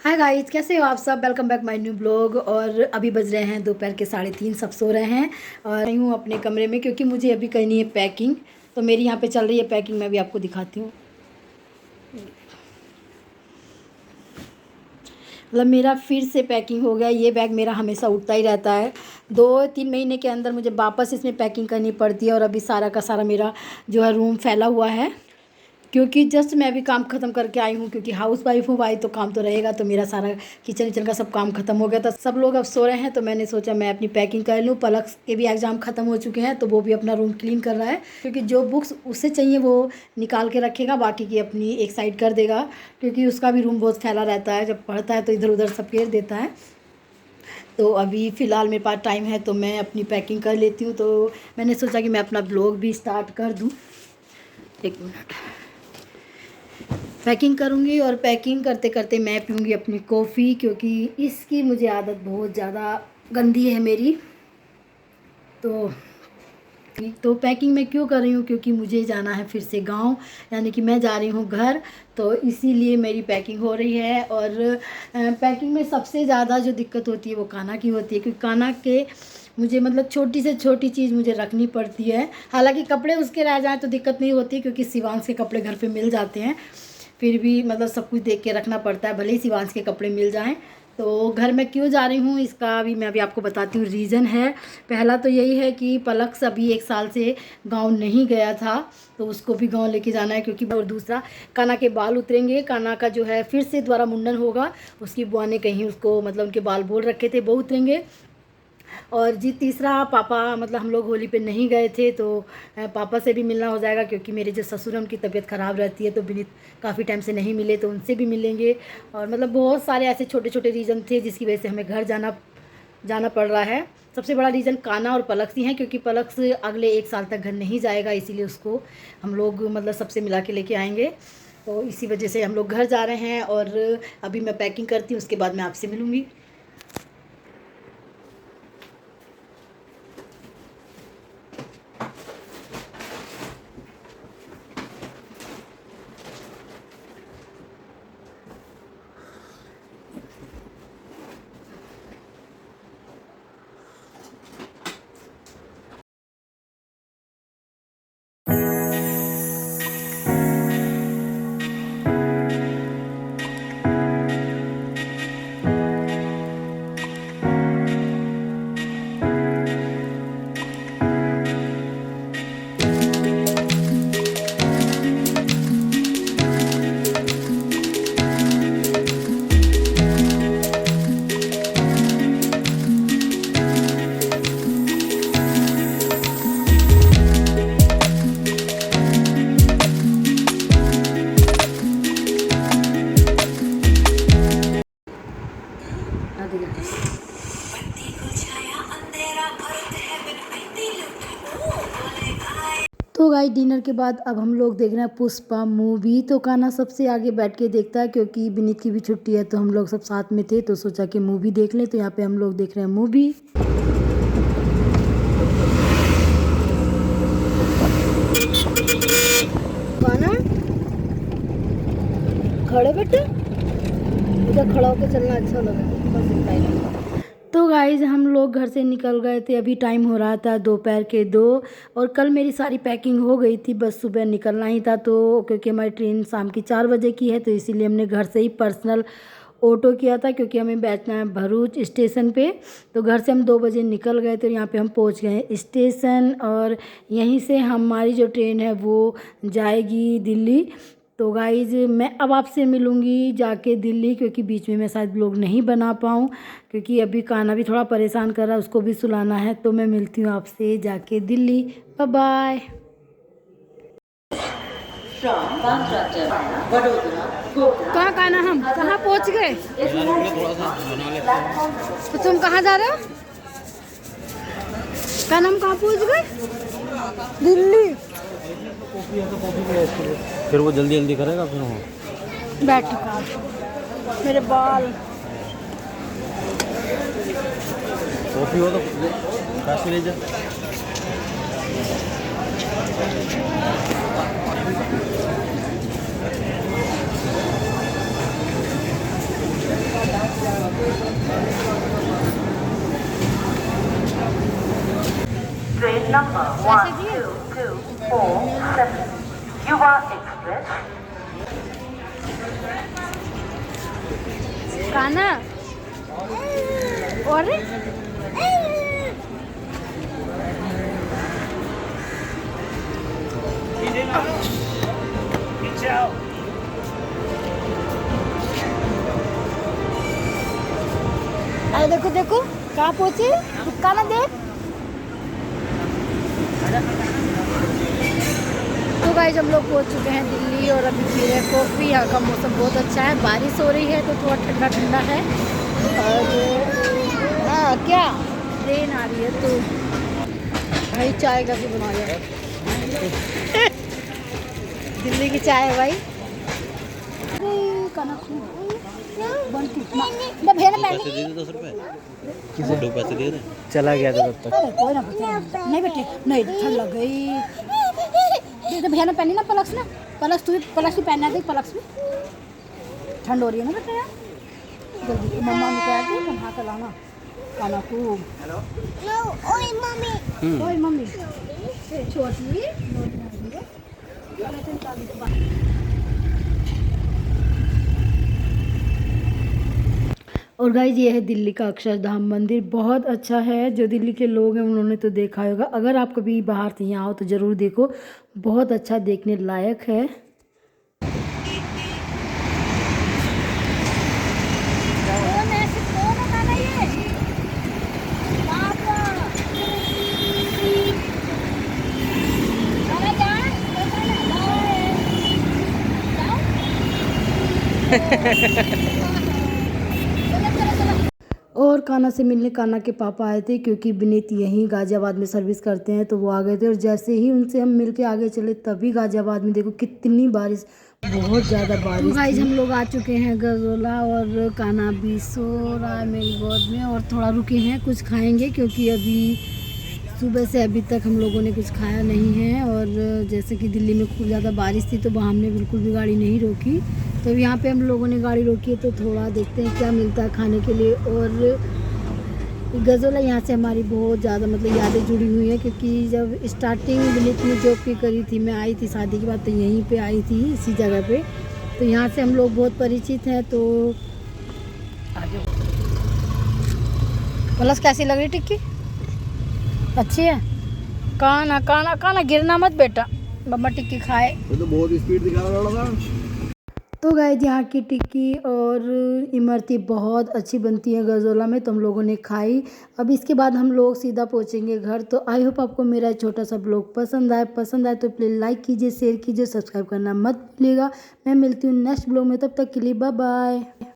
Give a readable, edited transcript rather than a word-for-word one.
Hi guys, कैसे हो आप सब। Welcome back my new blog. और अभी बज रहे हैं दोपहर के 3:30, सब सो रहे हैं और आई हूँ अपने कमरे में क्योंकि मुझे अभी करनी है पैकिंग। तो मेरी यहाँ पे चल रही है पैकिंग, मैं भी आपको दिखाती हूँ। मतलब मेरा फिर से पैकिंग हो गया। ये बैग मेरा हमेशा उठता ही रहता है। 2-3 महीने के अंदर मुझे वापस इसमें पैकिंग करनी पड़ती है और अभी सारा का सारा मेरा जो है रूम फैला हुआ है क्योंकि जस्ट मैं अभी काम ख़त्म करके आई हूँ क्योंकि हाउस वाइफ हूँ भाई, तो काम तो रहेगा। तो मेरा सारा किचन विचन का सब काम ख़त्म हो गया था। सब लोग अब सो रहे हैं तो मैंने सोचा मैं अपनी पैकिंग कर लूँ। पलक के भी एग्ज़ाम ख़त्म हो चुके हैं तो वो भी अपना रूम क्लीन कर रहा है क्योंकि जो बुक्स उसे चाहिए वो निकाल के रखेगा, बाकी की अपनी एक साइड कर देगा क्योंकि उसका भी रूम बहुत फैला रहता है। जब पढ़ता है तो इधर उधर सब घेर देता है। तो अभी फ़िलहाल मेरे पास टाइम है तो मैं अपनी पैकिंग कर लेती हूँ। तो मैंने सोचा कि मैं अपना ब्लॉग भी स्टार्ट कर दूँ। एक मिनट, पैकिंग करूँगी और पैकिंग करते करते मैं पीऊँगी अपनी कॉफ़ी क्योंकि इसकी मुझे आदत बहुत ज़्यादा गंदी है मेरी। तो पैकिंग मैं क्यों कर रही हूँ, क्योंकि मुझे जाना है फिर से गांव, यानी कि मैं जा रही हूँ घर। तो इसीलिए मेरी पैकिंग हो रही है। और पैकिंग में सबसे ज़्यादा जो दिक्कत होती है वो कान्हा की होती है क्योंकि कान्हा के मुझे मतलब छोटी से छोटी चीज़ मुझे रखनी पड़ती है। हालांकि कपड़े उसके रह जाएँ तो दिक्कत नहीं होती क्योंकि शिवांश के कपड़े घर पे मिल जाते हैं। फिर भी मतलब सब कुछ देख के रखना पड़ता है, भले ही शिवांश के कपड़े मिल जाएं। तो घर में क्यों जा रही हूँ इसका भी मैं अभी आपको बताती हूँ। रीज़न है, पहला तो यही है कि पलक अभी 1 साल से गांव नहीं गया था तो उसको भी गांव लेके जाना है क्योंकि। और दूसरा, कान्हा के बाल उतरेंगे। कान्हा का जो है फिर से दोबारा मुंडन होगा। उसकी बुआ ने कहीं उसको मतलब उनके बाल बोल रखे थे वो उतरेंगे। और जी तीसरा, पापा मतलब हम लोग होली पे नहीं गए थे तो पापा से भी मिलना हो जाएगा क्योंकि मेरे जो ससुर हैं उनकी तबीयत ख़राब रहती है तो विनीत काफ़ी टाइम से नहीं मिले तो उनसे भी मिलेंगे। और मतलब बहुत सारे ऐसे छोटे छोटे रीज़न थे जिसकी वजह से हमें घर जाना पड़ रहा है। सबसे बड़ा रीज़न कान्हा और पलक ही हैं क्योंकि पलक से अगले 1 साल तक घर नहीं जाएगा, इसीलिए उसको हम लोग मतलब सबसे मिला के लेके आएंगे। तो इसी वजह से हम लोग घर जा रहे हैं। और अभी मैं पैकिंग करती हूँ, उसके बाद मैं आपसे मिलूँगी। तो गाइस, डिनर के बाद अब हम लोग देख रहे हैं पुष्पा मूवी। तो कान्हा सबसे आगे बैठ के देखता है क्योंकि विनीत की भी छुट्टी है तो हम लोग सब साथ में थे तो सोचा कि मूवी देख लें। तो यहाँ पे हम लोग देख रहे हैं मूवी। कान्हा खड़े बेटे, मुझे खड़ा होकर चलना अच्छा लगा, बस इतना ही। तो गाइज हम लोग घर से निकल गए थे। अभी टाइम हो रहा था दोपहर के 2 और कल मेरी सारी पैकिंग हो गई थी, बस सुबह निकलना ही था। तो क्योंकि हमारी ट्रेन शाम की 4 बजे की है तो इसीलिए हमने घर से ही पर्सनल ऑटो किया था क्योंकि हमें बैठना है भरूच स्टेशन पे। तो घर से हम 2 बजे निकल गए थे, यहाँ पे हम पहुँच गए स्टेशन और यहीं से हमारी जो ट्रेन है वो जाएगी दिल्ली। तो गाइज मैं अब आपसे मिलूँगी जाके दिल्ली क्योंकि बीच में मैं शायद लोग नहीं बना पाऊँ क्योंकि अभी कान्हा भी थोड़ा परेशान कर रहा है, उसको भी सुलाना है। तो मैं मिलती हूँ आपसे जाके दिल्ली। Bye bye. कहाँ कान्हा, हम कहाँ पहुँच गए? तो तुम कहाँ जा रहे हो? कान्हा हम कहाँ पहुँच गए? दिल्ली। फिर वो जल्दी जल्दी करेगा फिर वो बैठ मेरे बाल। कॉफी हो तो काफी ले जा। Train number 12247, Yuva Express. काना और अरे देखो देखो कहाँ पहुँचे काना देख। तो गाइस हम लोग पहुँच चुके हैं दिल्ली और अभी पी रहे हैं कॉफ़ी। यहाँ का मौसम बहुत अच्छा है, बारिश हो रही है तो थोड़ा ठंडा ठंडा है। और हाँ क्या ट्रेन आ रही है तो भाई चाय कैसे बना लिया दिल्ली की चाय है भाई। पैसे दे दे 10 रुपए किसे दो पैसे दे दे चला गया था तब तक। अरे कोई ना नहीं बेटे नहीं ठंड लग गई। तो भैया ने पहनी ना पलक्स ना पलक्स तू पलक्स भी पहनना है पलक्स भी ठंड हो रही है ना बेटे यार जल्दी मम्मा ने कहा कि तुम हाथ लाना खाना को। ओए मम्मी छोटी और गाइज ये है दिल्ली का अक्षरधाम मंदिर, बहुत अच्छा है। जो दिल्ली के लोग हैं उन्होंने तो देखा होगा, अगर आप कभी बाहर से यहाँ आओ तो ज़रूर देखो, बहुत अच्छा देखने लायक है। और कान्हा से मिलने कान्हा के पापा आए थे, क्योंकि विनीत यहीं गाज़ियाबाद में सर्विस करते हैं तो वो आ गए थे। और जैसे ही उनसे हम मिल के आगे चले तभी गाज़ियाबाद में देखो कितनी बारिश, बहुत ज़्यादा बारिश। तो गाइस हम लोग आ चुके हैं गजोला और कान्हा भी सो रहा है मेरी गोद में और थोड़ा रुके हैं, कुछ खाएंगे क्योंकि अभी सुबह से अभी तक हम लोगों ने कुछ खाया नहीं है। और जैसे कि दिल्ली में खूब ज़्यादा बारिश थी तो वहाँ हमने बिल्कुल भी गाड़ी नहीं रोकी, तो यहाँ पे हम लोगों ने गाड़ी रोकी है। तो थोड़ा देखते हैं क्या मिलता है खाने के लिए। और गजोला यहाँ से हमारी बहुत ज़्यादा मतलब यादें जुड़ी हुई हैं, क्योंकि जब स्टार्टिंग विनीत ने जॉब की करी थी, मैं आई थी शादी के बाद तो यहीं पे आई थी इसी जगह पे, तो यहाँ से हम लोग बहुत परिचित हैं। तो प्लस कैसी लग रही टिक्की? अच्छी है। काना काना काना गिरना मत बेटा, मम्मा टिक्की खाए। तो बहुत स्पीड दिखा रहा था। तो गाइस यहाँ की टिक्की और इमरती बहुत अच्छी बनती है गजोला में, तो हम लोगों ने खाई। अब इसके बाद हम लोग सीधा पहुँचेंगे घर। तो आई होप आपको मेरा छोटा सा ब्लॉग पसंद आए तो प्लीज़ लाइक कीजिए, शेयर कीजिए, सब्सक्राइब करना मत भूलिएगा। मैं मिलती हूँ नेक्स्ट ब्लॉग में, तब तक के लिए बाय बाय।